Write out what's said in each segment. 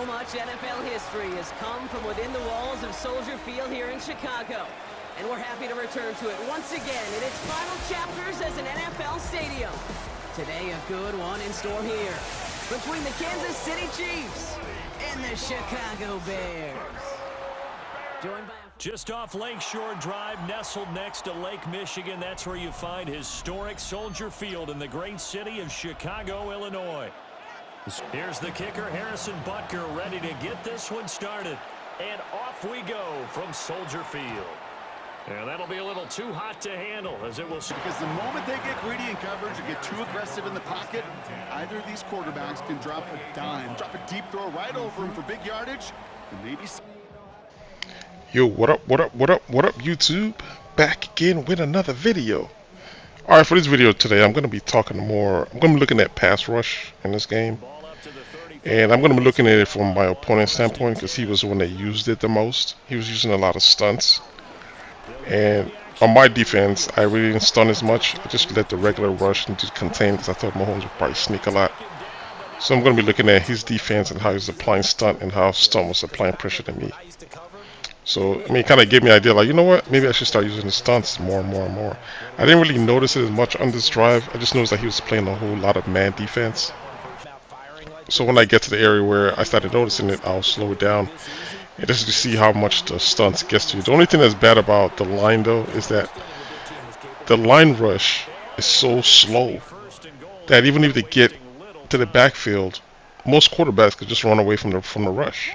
So much NFL history has come from within the walls of Soldier Field here in Chicago. And we're happy to return to it once again in its final chapters as an NFL stadium. Today, a good one in store here between the Kansas City Chiefs and the Chicago Bears. Joined by just off Lakeshore Drive, nestled next to Lake Michigan. That's where you find historic Soldier Field in the great city of Chicago, Illinois. Here's the kicker, Harrison Butker, ready to get this one started. And off we go from Soldier Field. And that'll be a little too hot to handle, as it will. Because the moment they get greedy in coverage or get too aggressive in the pocket, either of these quarterbacks can drop a dime, drop a deep throw right over him for big yardage, and maybe. Yo, what up, YouTube? Back again with another video. Alright, for this video today, I'm going to be looking at pass rush in this game. And I'm going to be looking at it from my opponent's standpoint, because he was the one that used it the most. He was using a lot of stunts. And on my defense, I really didn't stun as much. I just let the regular rush and just contain, because I thought Mahomes would probably sneak a lot. So I'm going to be looking at his defense and how he's applying stunt and how stunt was applying pressure to me. So, I mean, it kind of gave me an idea, like, you know what, maybe I should start using the stunts more and more and more. I didn't really notice it as much on this drive. I just noticed that he was playing a whole lot of man defense. So when I get to the area where I started noticing it, I'll slow it down. And just to see how much the stunts gets to you. The only thing that's bad about the line, though, is that the line rush is so slow that even if they get to the backfield, most quarterbacks could just run away from the rush.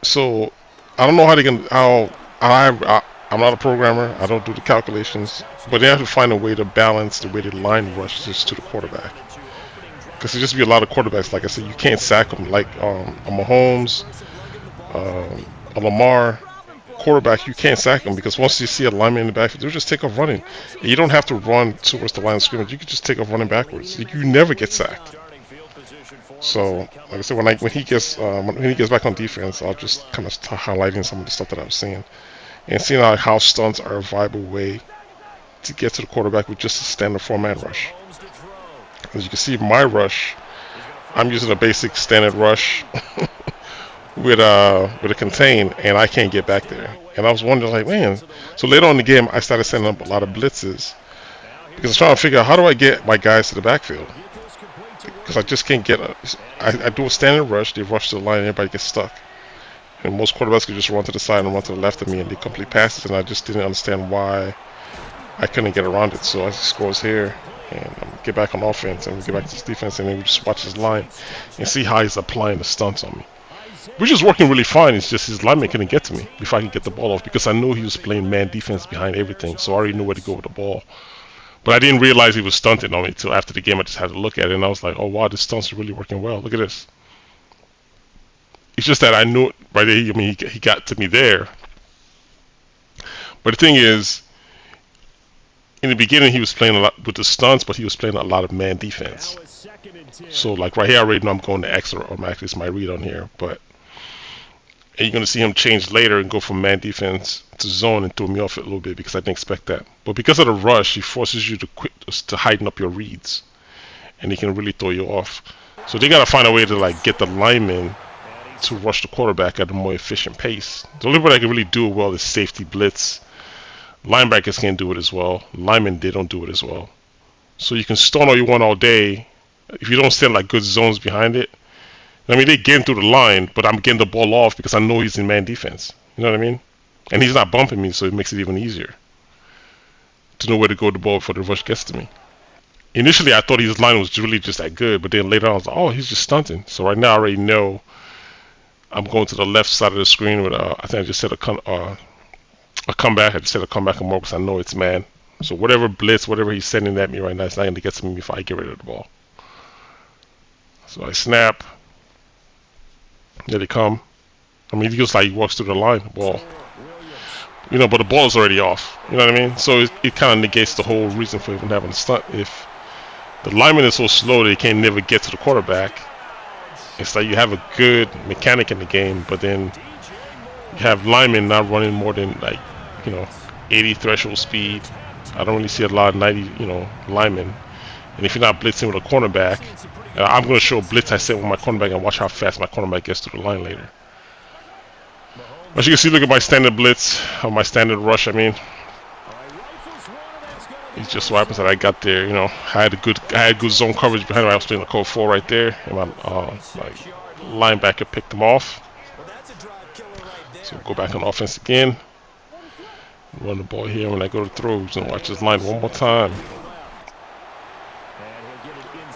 So I don't know how they can. I'm not a programmer. I don't do the calculations, but they have to find a way to balance the way the line rushes to the quarterback. Because there just be a lot of quarterbacks, like I said, you can't sack them. Like a Mahomes, a Lamar quarterback, you can't sack them because once you see a lineman in the backfield, they'll just take off running. And you don't have to run towards the line of scrimmage. You can just take off running backwards. You never get sacked. So, like I said, when he gets back on defense, I'll just kind of start highlighting some of the stuff that I'm seeing, and seeing how stunts are a viable way to get to the quarterback with just a standard four-man rush. As you can see, my rush, I'm using a basic standard rush with a contain, and I can't get back there. And I was wondering, like, man. So later on in the game, I started setting up a lot of blitzes because I was trying to figure out how do I get my guys to the backfield. Because I just can't get I do a standard rush, they rush to the line, and everybody gets stuck. And most quarterbacks could just run to the side and run to the left of me, and they complete passes, and I just didn't understand why I couldn't get around it. So I just goes here, and get back on offense, and we get back to this defense, and then we just watch his line, and see how he's applying the stunts on me. Which is working really fine, it's just his lineman couldn't get to me before I could get the ball off, because I knew he was playing man defense behind everything, so I already knew where to go with the ball. But I didn't realize he was stunting on me until after the game. I just had to look at it, and I was like, oh wow, this stunts are really working well. Look at this. It's just that I knew it right there. I mean, he got to me there. But the thing is, in the beginning, he was playing a lot with the stunts, but he was playing a lot of man defense. So, like right here, I already know I'm going to X, or automatically it's my read on here. But and you're going to see him change later and go from man defense to zone, and threw me off a little bit because I didn't expect that. But because of the rush, he forces you to quit, to heighten up your reads, and he can really throw you off. So they got to find a way to like get the linemen to rush the quarterback at a more efficient pace. The only way that can really do it well is safety blitz. Linebackers can't do it as well. Linemen, they don't do it as well. So you can stun all you want all day. If you don't stand like good zones behind it, I mean, they get through the line, but I'm getting the ball off because I know he's in man defense. You know what I mean? And he's not bumping me, so it makes it even easier to know where to go with the ball before the rush gets to me. Initially, I thought his line was really just that good, but then later on, I was like, oh, he's just stunting. So right now, I already know I'm going to the left side of the screen with, I think I just said a comeback. I just said a comeback and more because I know it's man. So whatever blitz, whatever he's sending at me right now, it's not going to get to me before I get rid of the ball. So I snap. There they come. I mean, he feels like he walks through the line, ball. You know, but the ball is already off. You know what I mean? So it kind of negates the whole reason for even having a stunt. If the lineman is so slow they can't never get to the quarterback, it's like you have a good mechanic in the game, but then you have linemen not running more than, like, 80 threshold speed. I don't really see a lot of 90, linemen And if you're not blitzing with a cornerback, I'm going to show a blitz I set with my cornerback and watch how fast my cornerback gets to the line later. As you can see, look at my standard blitz, or my standard rush, I mean. It's just so happens that I got there, you know, I had good zone coverage behind me. I was playing a cold 4 right there, and my linebacker picked them off. So go back on offense again. Run the ball here when I go to throws, and watch this line one more time.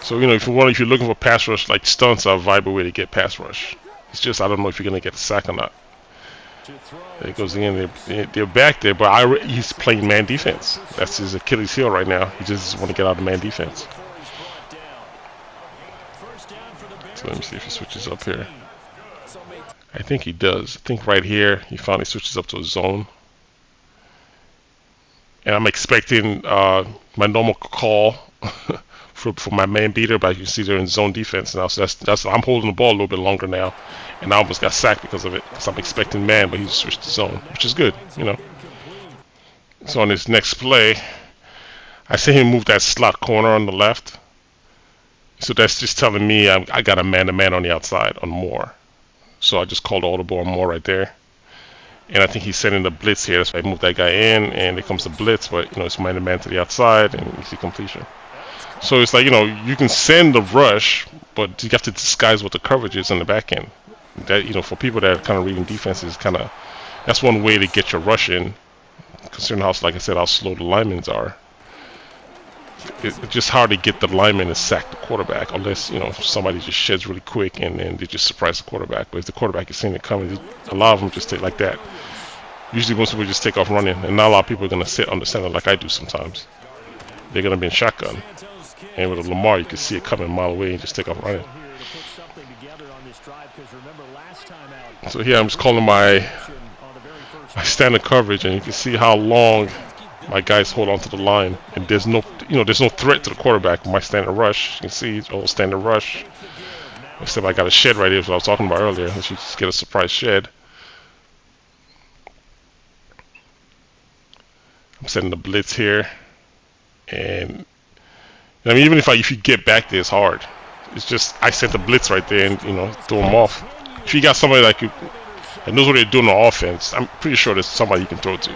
So, you know, if you're looking for pass rush like stunts, are a viable way to get pass rush. It's just I don't know if you're gonna get a sack or not. There goes again. They're back there, but he's playing man defense. That's his Achilles heel right now. He just want to get out of man defense. So let me see if he switches up here. I think he does. I think right here he finally switches up to a zone. And I'm expecting my normal call for my man beater, but you can see they're in zone defense now. So that's I'm holding the ball a little bit longer now, and I almost got sacked because of it. Because I'm expecting man, but he switched to zone, which is good, you know. So on this next play, I see him move that slot corner on the left. So that's just telling me I got a man-to-man on the outside on Moore. So I just called audible on Moore right there. And I think he's sending the blitz here. So I moved that guy in, and there comes the blitz, but you know it's man-to-man to the outside, and easy completion. So it's like, you know, you can send the rush, but you have to disguise what the coverage is in the back end. That, you know, for people that are kind of reading defenses, that's one way to get your rush in. Considering how, like I said, how slow the linemen are. It's just hard to get the lineman to sack the quarterback, unless, you know, somebody just sheds really quick and then they just surprise the quarterback. But if the quarterback is seeing it coming, a lot of them just take like that. Usually most people just take off running, and not a lot of people are going to sit on the center like I do sometimes. They're going to be in shotgun. And with a Lamar, you can see it coming a mile away and just take off running. So here I'm just calling my standard coverage, and you can see how long my guys hold on to the line. And there's no threat to the quarterback with my standard rush. You can see it's all standard rush. Except I got a shed right here, as I was talking about earlier. Let's just get a surprise shed. I'm setting the blitz here, and I mean, even if you get back there, it's hard. It's just I sent the blitz right there and, you know, throw them off. If you got somebody that knows what they're doing on offense, I'm pretty sure there's somebody you can throw to.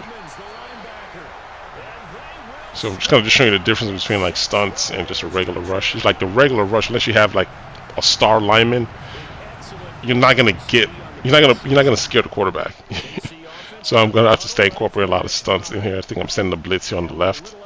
So I'm just kind of showing you the difference between like stunts and just a regular rush. It's like the regular rush, unless you have like a star lineman, you're not gonna scare the quarterback. So I'm gonna have to stay incorporate a lot of stunts in here. I think I'm sending the blitz here on the left.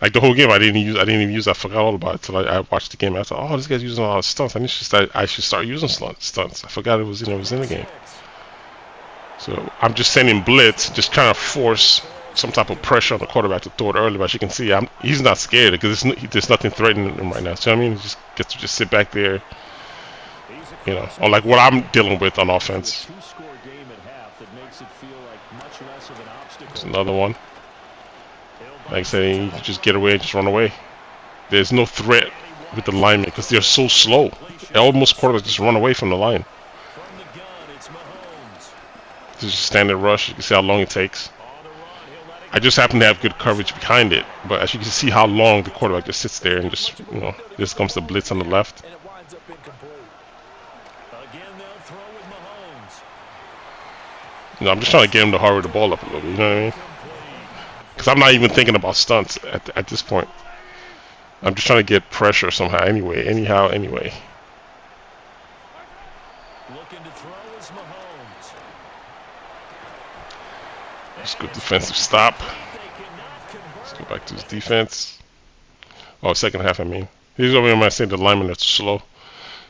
Like the whole game, I didn't even use. I forgot all about it till I watched the game. I thought, oh, this guy's using a lot of stunts. I should start using stunts. I forgot it was in the game. So I'm just sending blitz, just trying to force some type of pressure on the quarterback to throw it early. But as you can see, he's not scared because there's nothing threatening him right now. So I mean, he just gets to just sit back there, you know, or like what I'm dealing with on offense. There's another one. Like I said, you can just get away and just run away. There's no threat with the linemen because they're so slow. Almost quarterbacks just run away from the line. This is just standard rush. You can see how long it takes. I just happen to have good coverage behind it, but as you can see how long the quarterback just sits there and just, you know, this comes the blitz on the left. You know, I'm just trying to get him to hurry the ball up a little bit. You know what I mean? Because I'm not even thinking about stunts at this point. I'm just trying to get pressure somehow, anyway. Just good defensive stop. Let's go back to his defense. Oh, second half, I mean. Here's over here when I say the linemen are too slow.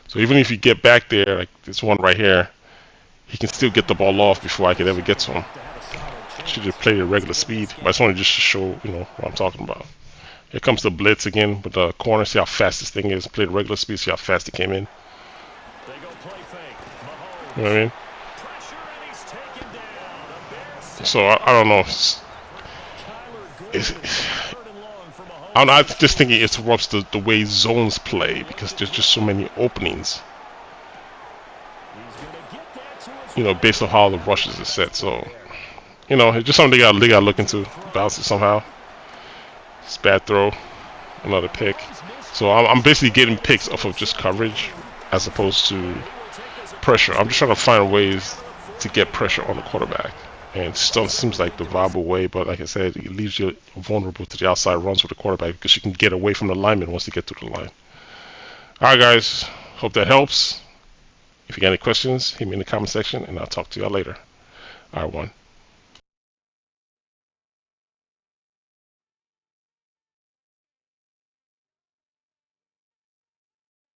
So even if you get back there, like this one right here, he can still get the ball off before I could ever get to him. Should have played at regular speed, but I just wanted to show, you know, what I'm talking about. Here comes the blitz again with the corner. See how fast this thing is. Played at regular speed. See how fast it came in. You know what I mean? So I don't know. I'm just thinking it interrupts the way zones play because there's just so many openings. You know, based on how the rushes are set. So you know, it's just something they got to look into. Bounce it somehow. It's bad throw. Another pick. So I'm basically getting picks off of just coverage as opposed to pressure. I'm just trying to find ways to get pressure on the quarterback. And stunts seems like the viable way, but like I said, it leaves you vulnerable to the outside runs with the quarterback because you can get away from the lineman once you get through the line. Alright guys, hope that helps. If you got any questions, hit me in the comment section and I'll talk to y'all later. Alright, one.